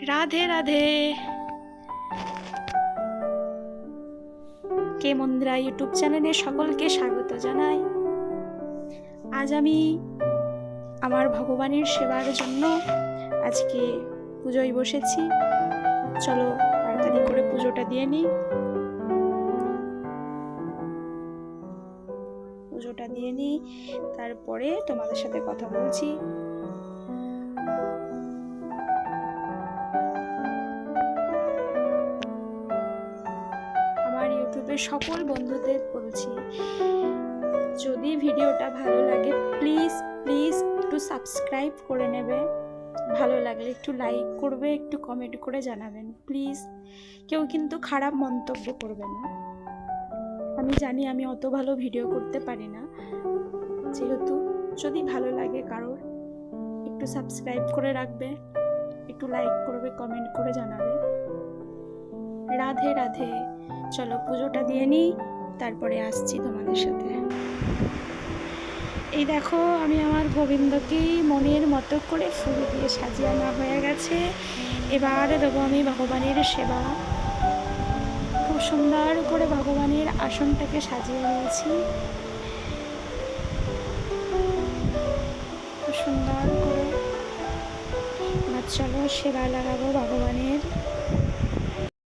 রাধে রাধে। কে মন্দিরা YouTube চ্যানেলে সকলকে স্বাগত জানাই। আজ আমি আমার ভগবানের সেবার জন্য আজকে পুজোয় বসেছি। চলো তাড়াতাড়ি করে পুজোটা দিয়ে নিই। পুজোটা দিয়ে নিই, তারপরে তোমাদের সাথে কথা বলছি। আমার ইউটিউবের সকল বন্ধুদের বলছি, যদি ভিডিওটা ভালো লাগে প্লিজ প্লিজ একটু সাবস্ক্রাইব করে নেবে। ভালো লাগলে একটু লাইক করবে, একটু কমেন্ট করে জানাবেন প্লিজ। কেউ কিন্তু খারাপ মন্তব্য করবে না। আমি জানি আমি অত ভালো ভিডিও করতে পারি না, যেহেতু যদি ভালো লাগে কারোর একটু সাবস্ক্রাইব করে রাখবে, একটু লাইক করবে, কমেন্ট করে জানাবে। রাধে রাধে। চলো পুজোটা দিয়ে নিই, তারপরে আসছি তোমাদের সাথে। এই দেখো, আমি আমার গোবিন্দকেই মনের মতো করে ফুল দিয়ে সাজিয়ে আনা হয়ে গেছে। এবার দেবো আমি ভগবানের সেবা। খুব সুন্দর করে ভগবানের আসনটাকে সাজিয়ে নিয়েছি, খুব সুন্দর করে। এবার চলো সেবা লাগাবো ভগবানের।